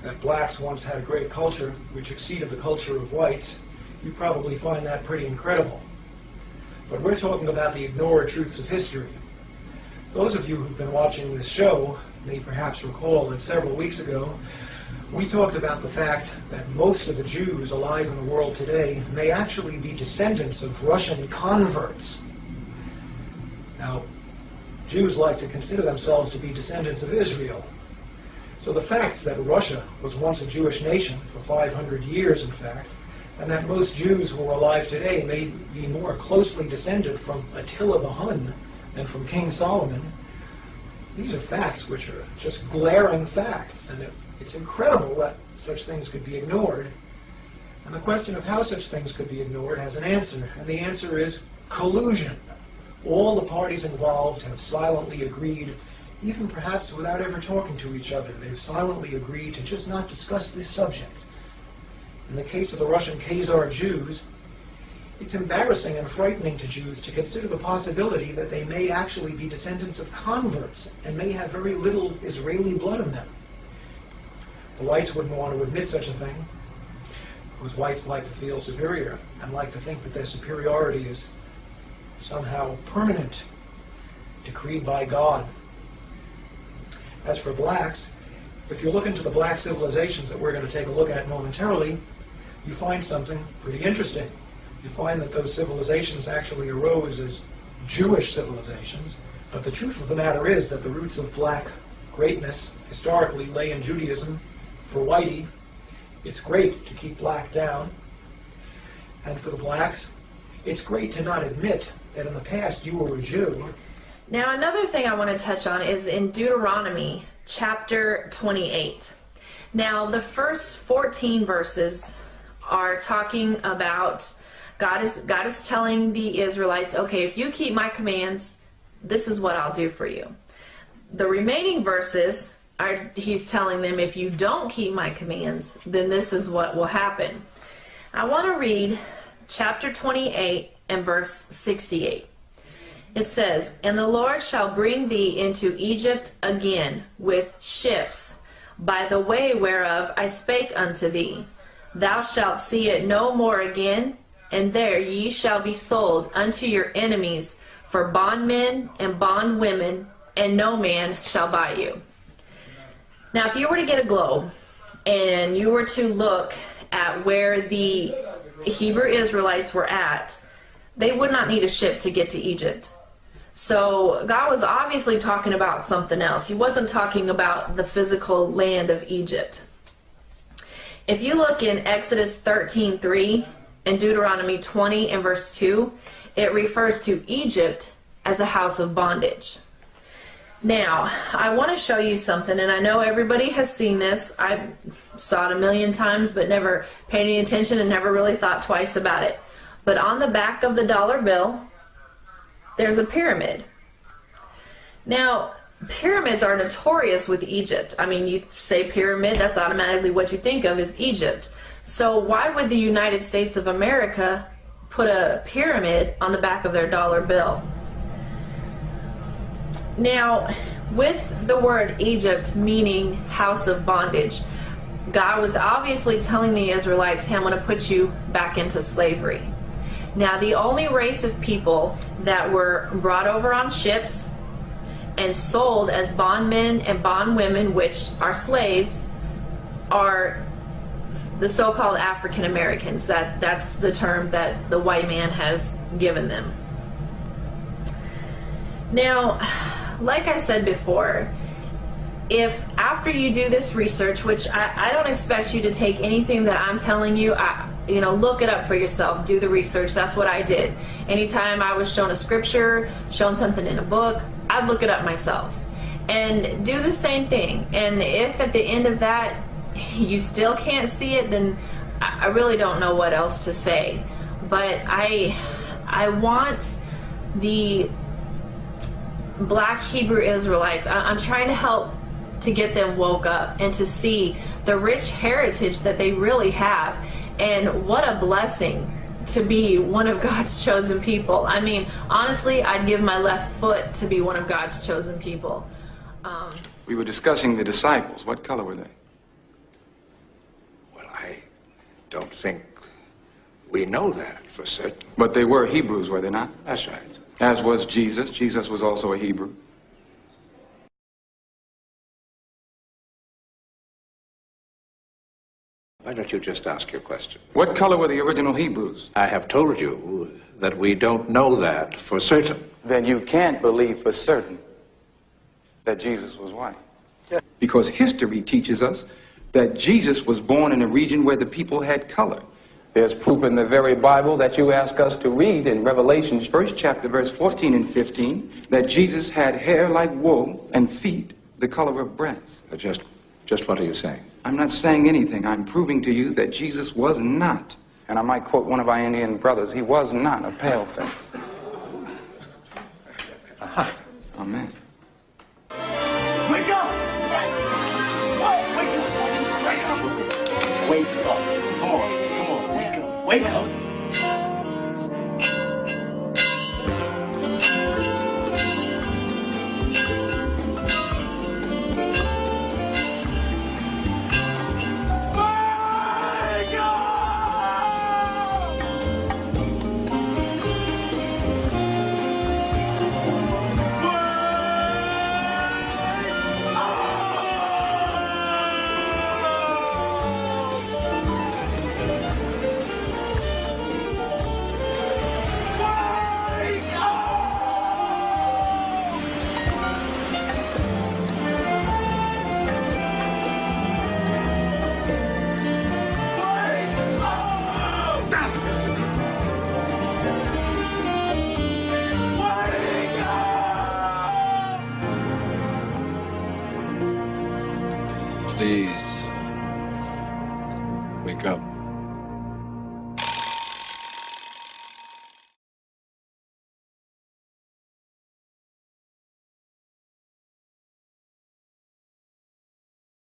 that blacks once had a great culture which exceeded the culture of whites, you probably find that pretty incredible. But we're talking about the ignored truths of history. Those of you who've been watching this show may perhaps recall that several weeks ago we talked about the fact that most of the Jews alive in the world today may actually be descendants of Russian converts. Now, Jews like to consider themselves to be descendants of Israel. So the fact that Russia was once a Jewish nation for 500 years, in fact, and that most Jews who are alive today may be more closely descended from Attila the Hun than from King Solomon, these are facts which are just glaring facts, and it's incredible that such things could be ignored. And the question of how such things could be ignored has an answer, and the answer is collusion. All the parties involved have silently agreed, even perhaps without ever talking to each other, they've silently agreed to just not discuss this subject. In the case of the Russian Khazar Jews, it's embarrassing and frightening to Jews to consider the possibility that they may actually be descendants of converts and may have very little Israeli blood in them. The whites wouldn't want to admit such a thing, because whites like to feel superior and like to think that their superiority is somehow permanent, decreed by God. As for blacks, if you look into the black civilizations that we're going to take a look at momentarily, you find something pretty interesting. You find that those civilizations actually arose as Jewish civilizations, but the truth of the matter is that the roots of black greatness historically lay in Judaism. For Whitey, it's great to keep black down, and for the blacks, it's great to not admit that in the past you were a Jew. Now, another thing I want to touch on is in Deuteronomy chapter 28. Now, the first 14 verses are talking about God is telling the Israelites, okay, if you keep my commands, this is what I'll do for you. The remaining verses he's telling them, if you don't keep my commands, then this is what will happen. I want to read chapter 28 and verse 68. It says, "And the Lord shall bring thee into Egypt again with ships, by the way whereof I spake unto thee. Thou shalt see it no more again, and there ye shall be sold unto your enemies for bondmen and bondwomen, and no man shall buy you." Now, if you were to get a globe, and you were to look at where the Hebrew Israelites were at, they would not need a ship to get to Egypt. So God was obviously talking about something else. He wasn't talking about the physical land of Egypt. If you look in Exodus 13:3 and Deuteronomy 20 and verse 2, it refers to Egypt as a house of bondage. Now, I want to show you something, and I know everybody has seen this. I saw it a million times, but never paid any attention and never really thought twice about it. But on the back of the dollar bill, there's a pyramid. Now, pyramids are notorious with Egypt. I mean, you say pyramid, that's automatically what you think of is Egypt. So why would the United States of America put a pyramid on the back of their dollar bill? Now, with the word Egypt meaning house of bondage, God was obviously telling the Israelites, hey, I'm going to put you back into slavery. Now, the only race of people that were brought over on ships and sold as bondmen and bondwomen, which are slaves, are the so-called African Americans. That's the term that the white man has given them. Now, like I said before, if after you do this research, which I don't expect you to take anything that I'm telling you, look it up for yourself, do the research. That's what I did. Anytime I was shown a scripture, shown something in a book, I'd look it up myself and do the same thing. And if at the end of that you still can't see it, then I really don't know what else to say. But I want the black Hebrew Israelites, I'm trying to help to get them woke up and to see the rich heritage that they really have, and what a blessing to be one of God's chosen people. I mean, honestly, I'd give my left foot to be one of God's chosen people. We were discussing the disciples. What color were they? don't think we know that for certain. But they were Hebrews, were they not? That's right. As was Jesus. Jesus was also a Hebrew. Why don't you just ask your question? What color were the original Hebrews? I have told you that we don't know that for certain. Then you can't believe for certain that Jesus was white. Because history teaches us that Jesus was born in a region where the people had color. There's proof in the very Bible that you ask us to read in Revelations, 1st chapter, verse 14 and 15, that Jesus had hair like wool and feet the color of brass. Just what are you saying? I'm not saying anything. I'm proving to you that Jesus was not, and I might quote one of our Indian brothers, he was not a paleface. Amen. Wake up! Wake up! Wake up! Wake up! Come on! Wake up! Wake up! Please, wake up.